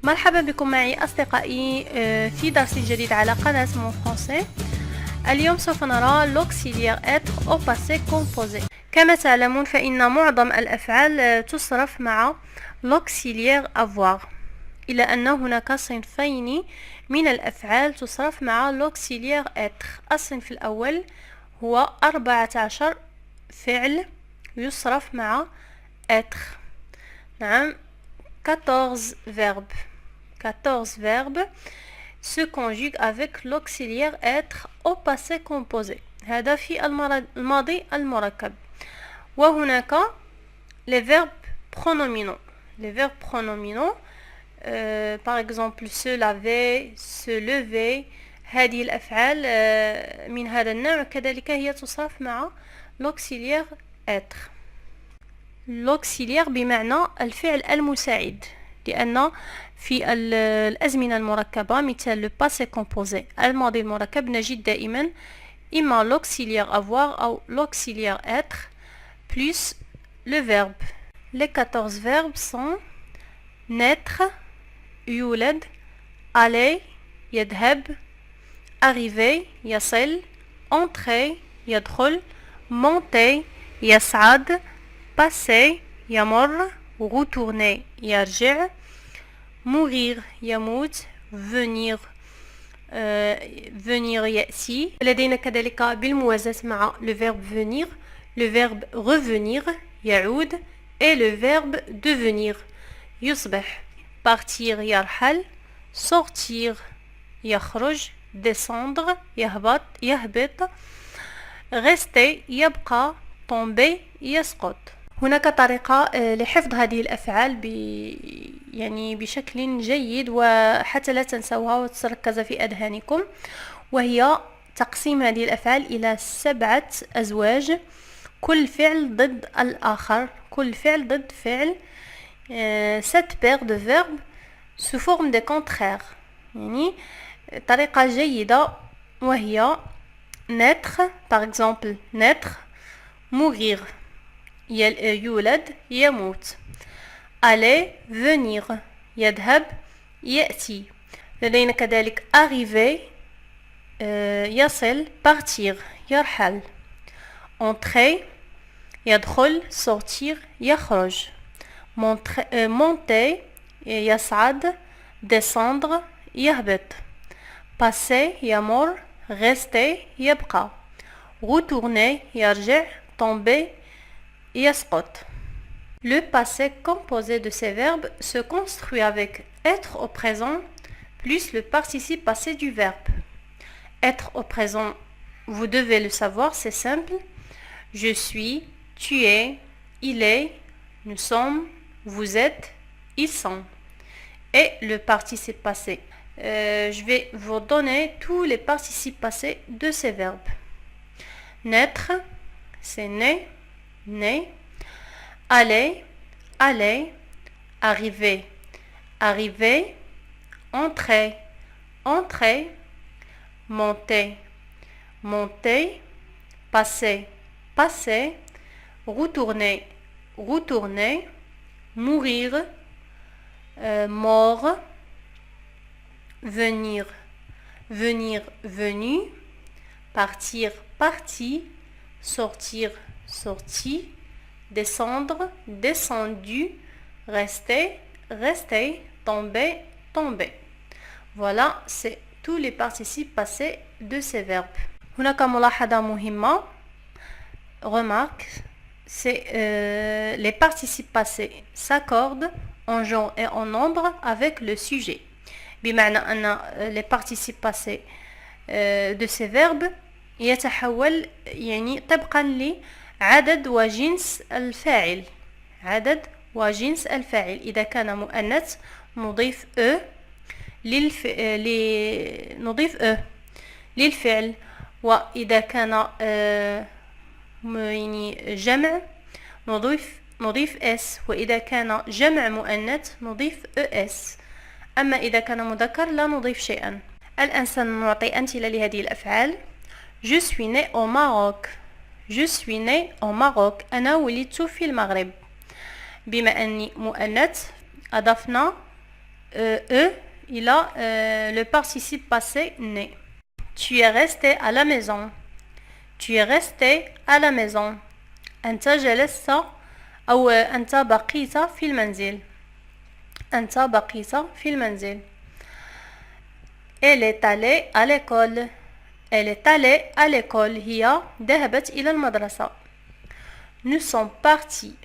مرحبا بكم معي أصدقائي في درس جديد على قناة مون فرونسي. اليوم سوف نرى l'auxiliaire être au passé composé. كما تعلمون فإن معظم الأفعال تصرف مع l'auxiliaire avoir، إلا أن هناك صنفين من الأفعال تصرف مع l'auxiliaire être. الصنف الأول هو 14 فعل يصرف مع être. نعم، 14 verbes se conjuguent avec l'auxiliaire être au passé composé. هذا في الماضي المركب. وهناك les verbes pronominaux. Les verbes pronominaux par exemple se laver, se lever. هذه الأفعال من هذا النوع كذلك هي تصرف مع l'auxiliaire être. l'auxiliaire بمعنى الفعل المساعد، لأن في الأزمنة المركبة مثل le passé composé الماضي المركب نجد دائما إما l'auxiliaire avoir أو l'auxiliaire être plus le verbe. Les 14 verbes sont naître, يولد، aller، يذهب، arriver، يصل، entrer، يدخل، monter، يصعد، passer يمر، retourner يرجع، mourir يموت، venir يأتي. لدينا كذلك بالموازاة مع le verbe venir le verbe revenir يعود et le verbe devenir يصبح. partir يرحل، sortir يخرج، descendre يهبط، rester يبقى، tomber يسقط. هناك طريقة لحفظ هذه الأفعال يعني بشكل جيد وحتى لا تنسوها وتتركز في أذهانكم، وهي تقسيم هذه الأفعال إلى 7 أزواج، كل فعل ضد الآخر، كل فعل ضد فعل. 7 paires de verbes sous forme de contraire. يعني طريقة جيدة وهي naître par exemple naître، mourir يولد يموت، aller venir يذهب يأتي. لدينا كذلك arriver يصل، partir يرحل، entrer يدخل، sortir يخرج، monter يصعد، descendre يهبط، passer يمر، rester يبقى، retourner يرجع، tomber يسقط. Le passé composé de ces verbes se construit avec être au présent plus le participe passé du verbe. Être au présent, vous devez le savoir, c'est simple. Je suis, tu es, il est, nous sommes, vous êtes, ils sont. Et le participe passé. Je vais vous donner tous les participes passés de ces verbes. Naître, c'est né, né. Aller, aller. Arriver, arriver. Entrer, entrer. Monter, monter. Passer, passer. Retourner, retourner. Mourir, mort. Venir, venir, venu. Partir, parti. Sortir, sorti. Descendre, descendu. Rester, rester. Tomber, tomber. Voilà, c'est tous les participes passés de ces verbes. هناك ملاحظة مهمة. Remarque, c'est les participes passés s'accordent en genre et en nombre avec le sujet. بمعنى أن les participes passés de ces verbes يتحول يعني طبقا لعدد وجنس الفاعل. عدد وجنس الفاعل. إذا كان مؤنث نضيف نضيف للفعل، وإذا كان يعني جمع نضيف اس، وإذا كان جمع مؤنث نضيف اس. أما إذا كان مذكر لا نضيف شيئا. الآن سنعطي أمثلة لهذه الأفعال. Je suis né au Maroc. Je suis né au Maroc. أنا ولدت في المغرب. بما أني مؤنث أضفنا il a le participe passé né. Tu es resté à la maison. Tu es resté à la maison. أنت جلست أو أنت بقيت في المنزل. أنت بقيت في المنزل. Elle est allée à l'école. Elle est allée à l'école. هي ذهبت إلى المدرسة. Nous sommes partis.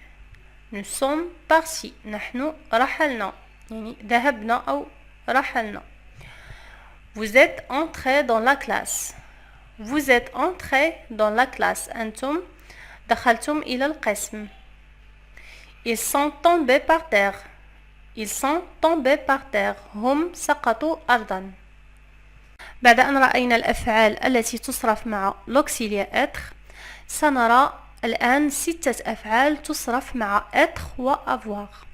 Nous sommes partis. نحن رحلنا. يعني ذهبنا أو رحلنا. Vous êtes entrés dans la classe. Vous êtes entrés dans la classe. أنتم دخلتم إلى القسم. Ils sont tombés par terre. Ils sont tombés par terre. هم سقطوا أرضا. بعد أن رأينا الأفعال التي تصرف مع l'auxiliaire être سنرى الآن 6 أفعال تصرف مع être و avoir.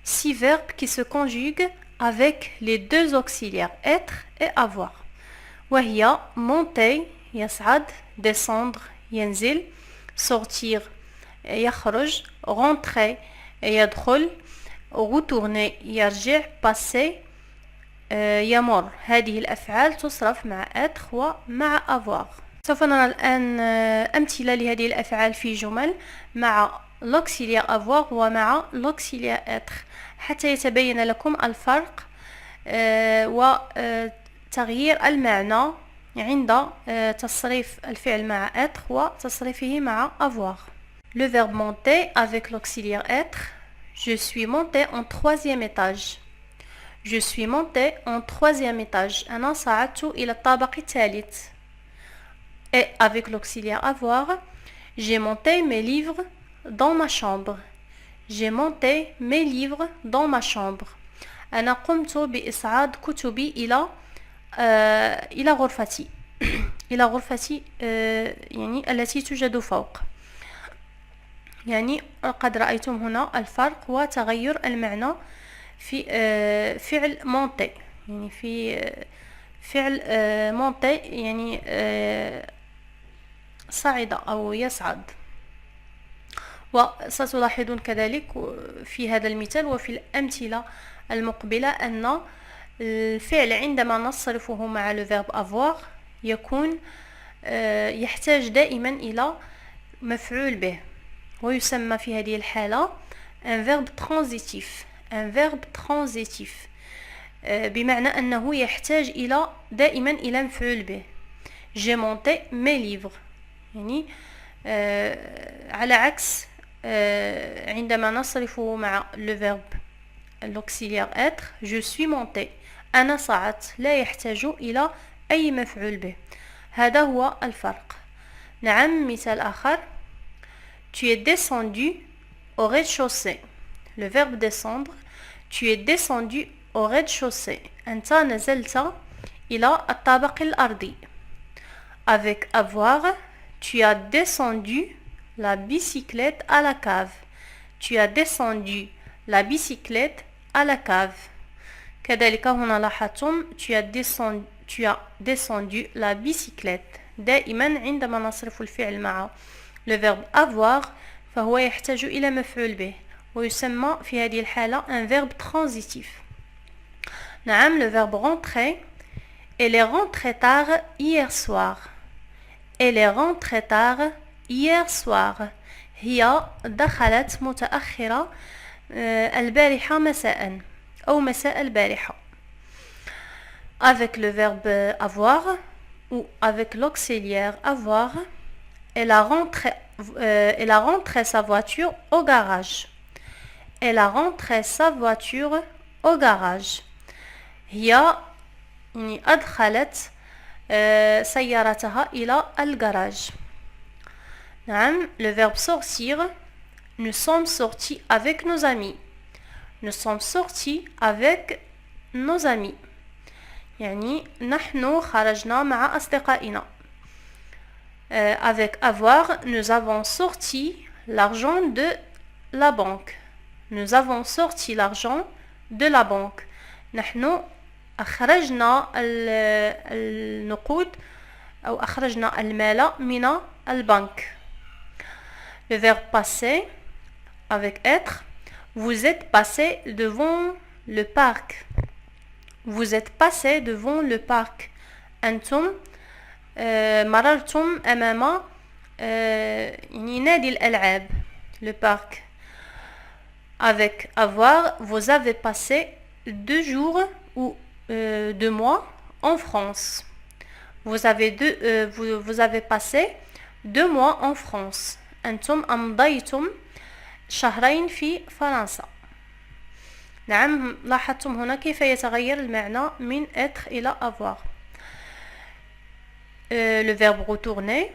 6 verbes qui se conjuguent avec les 2 auxiliaires être et avoir. وهي monter يصعد, descendre ينزل, sortir يخرج, rentrer يدخل, retourner يرجع, passer يمر. هذه الأفعال تصرف مع être ومع avoir. سوف نرى الآن أمثلة لهذه الأفعال في جمل مع l'auxiliaire avoir ومع l'auxiliaire être حتى يتبين لكم الفرق وتغيير المعنى عند تصريف الفعل مع être وتصريفه مع avoir. Le verbe monter avec l'auxiliaire être. Je suis monté en 3e étage. Je suis monté en 3e étage. أنا صعدت إلى الطابق الثالث. Et avec l'auxiliaire avoir, j'ai monté mes livres dans ma chambre. J'ai monté mes livres dans ma chambre. أنا قمت بإصعاد كتبي إلى غرفتي. إلى غرفتي يعني التي توجد فوق. يعني قد رأيتم هنا الفرق وتغير المعنى في فعل monter. يعني في فعل monter يعني صعد أو يصعد. وستلاحظون كذلك في هذا المثال وفي الأمثلة المقبلة أن الفعل عندما نصرفه مع le verbe avoir يكون يحتاج دائما إلى مفعول به ويسمى في هذه الحالة un verbe transitif. un verbe transitif بمعنى أنه يحتاج دائما إلى مفعول به. j'ai monté mes livres يعني على عكس عندما نصرفه مع le verbe l'auxiliaire être je suis monté. أنا صعدت لا يحتاج إلى أي مفعول به. هذا هو الفرق. نعم مثال آخر. Tu es descendu au rez-de-chaussée. Le verbe descendre. Tu es descendu au rez-de-chaussée. أنت نزلت إلى الطابق الأرضي. Avec avoir, tu as descendu la bicyclette à la cave. Tu as descendu la bicyclette à la cave. كذلك هنا لاحظتم tu as descendu la bicyclette. دائما عندما نصرف الفعل مع le verbe avoir فهو يحتاج إلى مفعول به ويسمى في هذه الحالة un verbe transitif. نعم le verbe rentrer. Elle est rentrée tard hier soir. Elle est rentrée tard hier soir. هي دخلت متأخرة البارحة مساء أو مساء البارحة. Avec le verbe avoir ou avec l'auxiliaire avoir, elle a rentré sa voiture au garage. Elle a rentré sa voiture au garage. هي يعني أدخلت سيارتها إلى الجراج. نعم le verbe sortir. Nous sommes sortis avec nos amis. Nous sommes sortis avec nos amis. يعني نحن خرجنا مع أصدقائنا. Avec avoir, nous avons sorti l'argent de la banque. Nous avons sorti l'argent de la banque. نحن أخرجنا النقود أو أخرجنا المال من البنك. Le verbe passer avec être. Vous êtes passé devant le parc. Vous êtes passé devant le parc. أنتم مررتم أمام يعني نادي الألعاب. Le parc. Avec avoir, vous avez passé 2 jours ou 2 mois en France. Vous avez passé 2 mois en France. أنتم أمضيتم شهرين في فرنسا. نعم لاحظتم هنا كيف يتغير المعنى من être إلى avoir. Le verbe retourner.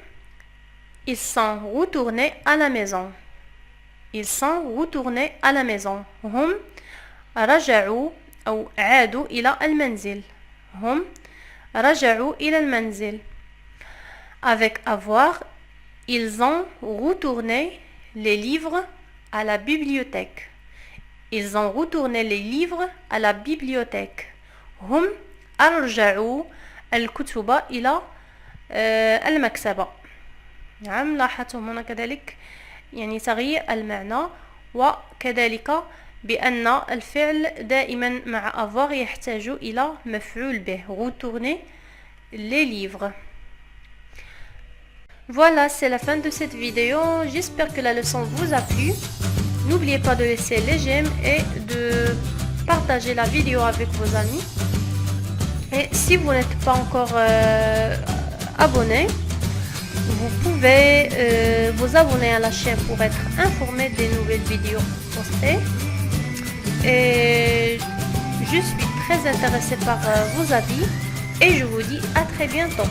Ils sont retournés à la maison. Ils sont retournés à la maison. هم رجعوا أو عادوا إلى المنزل. هم رجعوا إلى المنزل. Avec avoir, ils ont retourné les livres à la bibliothèque. Ils ont retourné les livres à la bibliothèque. هم أرجعوا الكتب إلى المكتبة. نعم لاحظتم هنا كذلك يعني تغيير المعنى وكذلك بأن الفعل دائما مع avoir يحتاج إلى مفعول به. Retourner les livres. Voilà, c'est la fin de cette vidéo. J'espère que la leçon vous a plu. N'oubliez pas de laisser les j'aime et de partager la vidéo avec vos amis. Et si vous n'êtes pas encore abonné, vous pouvez vous abonner à la chaîne pour être informé des nouvelles vidéos postées. Et je suis très intéressée par vos avis et je vous dis à très bientôt.